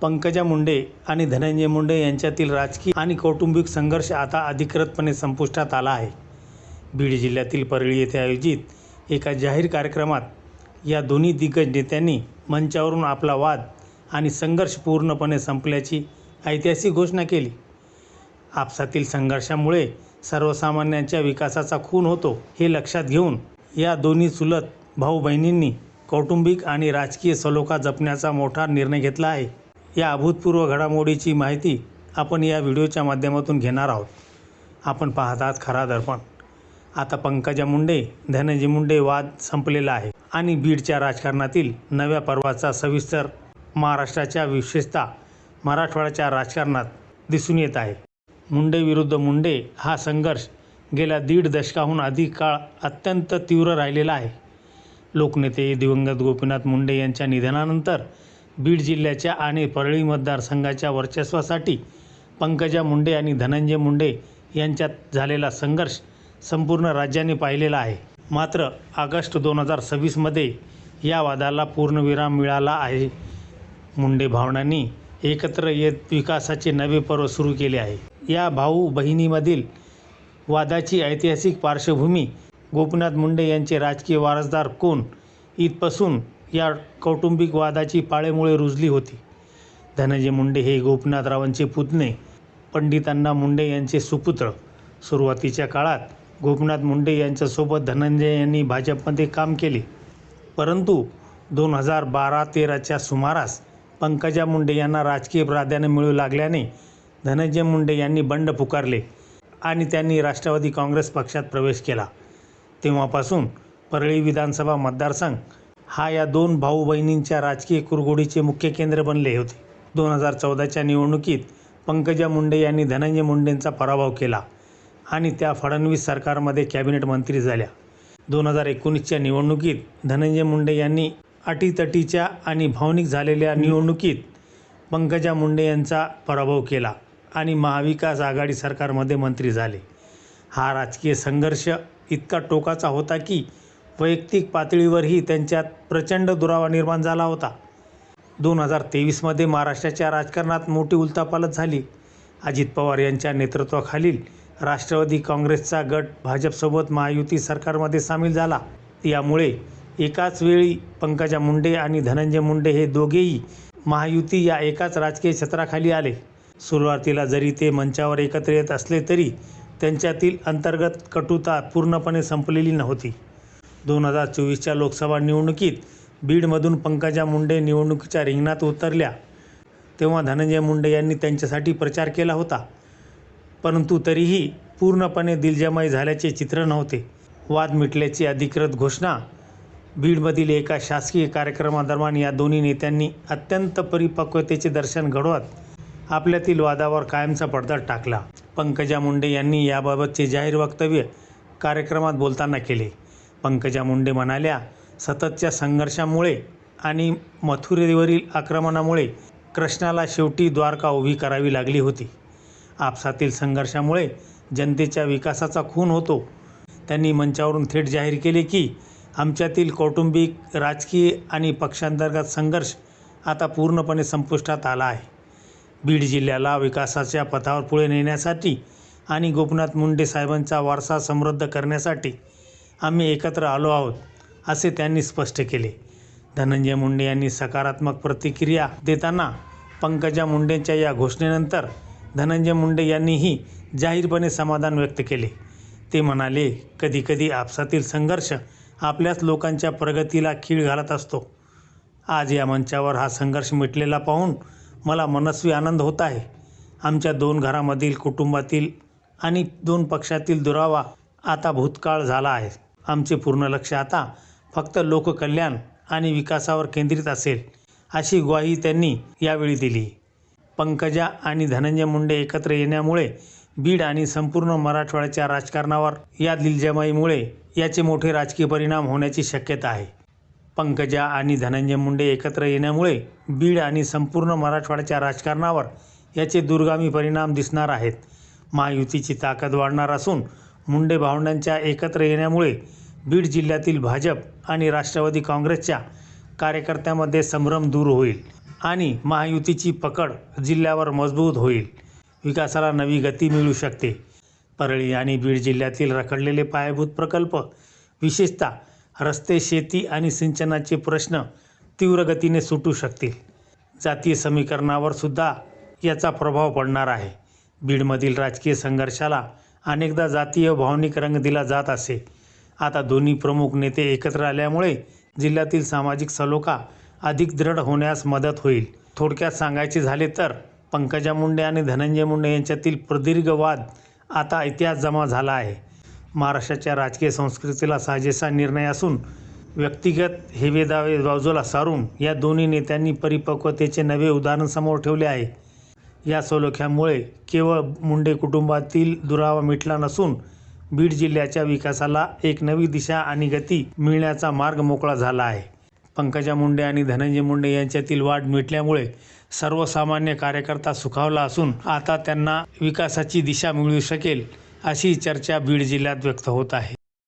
पंकजा मुंडे आणि धनंजय मुंडे यांच्यातील राजकीय आणि कौटुंबिक संघर्ष आता अधिकृतपणे संपुष्टात आला आहे. बीड जिल्ह्यातील परळी येथे आयोजित एका जाहीर कार्यक्रमात या दोन्ही दिग्गज नेत्यांनी मंचावरून आपला वाद आणि संघर्ष पूर्णपणे संपल्याची ऐतिहासिक घोषणा केली. आपसातील संघर्षामुळे सर्वसामान्यांच्या विकासाचा खून होतो हे लक्षात घेऊन या दोन्ही चुलत भाऊ बहिणींनी कौटुंबिक आणि राजकीय सलोखा जपण्याचा मोठा निर्णय घेतला आहे. या अभूतपूर्व घडामोडीची माहिती आपण या व्हिडिओच्या माध्यमातून घेणार आहोत. आपण पाहत आहात खरा दर्पण. आता पंकजा मुंडे धनंजय मुंडे वाद संपलेला आहे आणि बीडच्या राजकारणातील नव्या पर्वाचा सविस्तर महाराष्ट्राच्या विशेषतः मराठवाड्याच्या राजकारणात दिसून येत आहे. मुंडे विरुद्ध मुंडे हा संघर्ष गेल्या 1.5 दशकाहून अधिक काळ अत्यंत तीव्र राहिलेला आहे. लोकनेते दिवंगत गोपीनाथ मुंडे यांच्या निधनानंतर बीड जिल्ह्याच्या आणि परळी मतदारसंघाच्या वर्चस्वासाठी पंकजा मुंडे आणि धनंजय मुंडे यांच्यात झालेला संघर्ष संपूर्ण राज्याने पाहिलेला आहे. मात्र ऑगस्ट 2026 मध्ये या वादाला पूर्णविराम मिळाला आहे. मुंडे भावंडांनी एकत्र येत विकासाचे नवे पर्व सुरू केले आहे. या भाऊ बहिणीमधील वादाची ऐतिहासिक पार्श्वभूमी गोपीनाथ मुंडे यांचे राजकीय वारसदार कोण इथपासून या कौटुंबिक वादाची पाळेमुळे रुजली होती. धनंजय मुंडे हे गोपीनाथरावांचे पुतणे पंडित अण्णा मुंडे यांचे सुपुत्र. सुरुवातीच्या काळात गोपीनाथ मुंडे यांच्यासोबत धनंजय यांनी भाजपमध्ये काम केले, परंतु 2012-13च्या सुमारास पंकजा मुंडे यांना राजकीय प्राधान्य मिळू लागल्याने धनंजय मुंडे यांनी बंड पुकारले आणि त्यांनी राष्ट्रवादी काँग्रेस पक्षात प्रवेश केला. तेव्हापासून परळी विधानसभा मतदारसंघ हा या दोन भाऊ बहिणींच्या राजकीय कुरघोडीचे मुख्य केंद्र बनले होते. 2014च्या निवडणुकीत पंकजा मुंडे यांनी धनंजय मुंडेंचा पराभव केला आणि त्या फडणवीस सरकारमध्ये कॅबिनेट मंत्री झाल्या. 2019च्या निवडणुकीत धनंजय मुंडे यांनी अटीतटीच्या आणि भावनिक झालेल्या निवडणुकीत पंकजा मुंडे यांचा पराभव केला आणि महाविकास आघाडी सरकारमध्ये मंत्री झाले. हा राजकीय संघर्ष इतका टोकाचा होता की वैयक्तिक पातळीवरही त्यांच्यात प्रचंड दुरावा निर्माण झाला होता. 2023मध्ये महाराष्ट्राच्या राजकारणात मोठी उलथापालथ झाली. अजित पवार यांच्या नेतृत्वाखालील राष्ट्रवादी काँग्रेसचा गट भाजपसोबत महायुती सरकारमध्ये सामील झाला. यामुळे एकाच वेळी पंकजा मुंडे आणि धनंजय मुंडे हे दोघेही महायुती या एकाच राजकीय छत्राखाली आले. सुरुवातीला जरी ते मंचावर एकत्र येत असले तरी त्यांच्यातील अंतर्गत कटुता पूर्णपणे संपलेली नव्हती. 2024च्या लोकसभा निवडणुकीत बीडमधून पंकजा मुंडे निवडणुकीच्या रिंगणात उतरल्या तेव्हा धनंजय मुंडे यांनी त्यांच्यासाठी प्रचार केला होता, परंतु तरीही पूर्णपणे दिलजमाई झाल्याचे चित्र नव्हते. वाद मिटल्याची अधिकृत घोषणा बीडमधील एका शासकीय कार्यक्रमादरम्यान या दोन्ही नेत्यांनी अत्यंत परिपक्वतेचे दर्शन घडवत आपल्यातील वादावर कायमचा पडदा टाकला. पंकजा मुंडे यांनी याबाबतचे जाहीर वक्तव्य कार्यक्रमात बोलताना केले. पंकजा मुंडे म्हणाल्या, सततच्या संघर्षामुळे आणि मथुरेवरील आक्रमणामुळे कृष्णाला शेवटी द्वारका उभी करावी लागली होती. आपसातील संघर्षामुळे जनतेच्या विकासाचा खून होतो. त्यांनी मंचावरून थेट जाहीर केले की आमच्यातील कौटुंबिक, राजकीय आणि पक्षांतर्गत संघर्ष आता पूर्णपणे संपुष्टात आला आहे. बीड जिल्ह्याला विकासाच्या पथावर पुढे नेण्यासाठी आणि गोपीनाथ मुंडे साहेबांचा वारसा समृद्ध करण्यासाठी आम्ही एकत्र आलो आहोत, असे त्यांनी स्पष्ट केले. धनंजय मुंडे यांनी सकारात्मक प्रतिक्रिया देताना पंकजा मुंडेंच्या या घोषणेनंतर धनंजय मुंडे यांनीही जाहीरपणे समाधान व्यक्त केले. ते म्हणाले, कधीकधी आपसातील संघर्ष आपल्याच लोकांच्या प्रगतीला खीळ घालत असतो. आज या मंचावर हा संघर्ष मिटलेला पाहून मला मनस्वी आनंद होत आहे. आमच्या दोन घरामधील, कुटुंबातील आणि दोन पक्षातील दुरावा आता भूतकाळ झाला आहे. आमचे पूर्ण लक्ष आता फक्त लोककल्याण आणि विकासावर केंद्रित असेल, अशी ग्वाही त्यांनी यावेळी दिली. पंकजा आणि धनंजय मुंडे एकत्र येण्यामुळे बीड आणि संपूर्ण मराठवाड्याच्या राजकारणावर या दिलजमाईमुळे याचे मोठे राजकीय परिणाम होण्याची शक्यता आहे. पंकजा आणि धनंजय मुंडे एकत्र येण्यामुळे बीड आणि संपूर्ण मराठवाड्याच्या राजकारणावर याचे दूरगामी परिणाम दिसणार आहेत. महायुतीची ताकद वाढणार असून मुंडे भावंडांच्या एकत्र येण्यामुळे बीड जिल्ह्यातील भाजप आणि राष्ट्रवादी काँग्रेसच्या कार्यकर्त्यांमध्ये संभ्रम दूर होईल आणि महायुतीची पकड जिल्ह्यावर मजबूत होईल. विकासाला नवी गती मिळू शकते. परळी आणि बीड जिल्ह्यातील रखडलेले पायाभूत प्रकल्प, विशेषतः रस्ते, शेती आणि सिंचनाचे प्रश्न तीव्र गतीने सुटू शकतील. जातीय समीकरणावर सुद्धा याचा प्रभाव पडणार आहे. बीडमधील राजकीय संघर्षाला अनेकदा जातीय भावनिक रंग दिला जात असे. आता दोन्ही प्रमुख नेते एकत्र आल्यामुळे जिल्ह्यातील सामाजिक सलोखा अधिक दृढ होण्यास मदत होईल. थोडक्यात सांगायचे झाले तर पंकजा मुंडे आणि धनंजय मुंडे यांच्यातील प्रदीर्घ वाद आता इतिहास जमा झाला आहे. महाराष्ट्राच्या राजकीय संस्कृतीला साजेसा निर्णय असून व्यक्तिगत हेवेदावे बाजूला सारून या दोन्ही नेत्यांनी परिपक्वतेचे नवे उदाहरण समोर ठेवले आहे. या सलोख्यामुळे केवळ मुंडे कुटुंबातील दुरावा मिटला नसून बीड जिल्ह्याच्या विकासाला एक नवी दिशा आणि गती मिळण्याचा मार्ग मोकळा झाला आहे. पंकजा मुंडे आणि धनंजय मुंडे यांच्यातील वाद मिटल्यामुळे सर्वसामान्य कार्यकर्ता सुखावला असून आता त्यांना विकासाची दिशा मिळू शकेल अशी चर्चा बीड जिल्ह्यात व्यक्त होत आहे.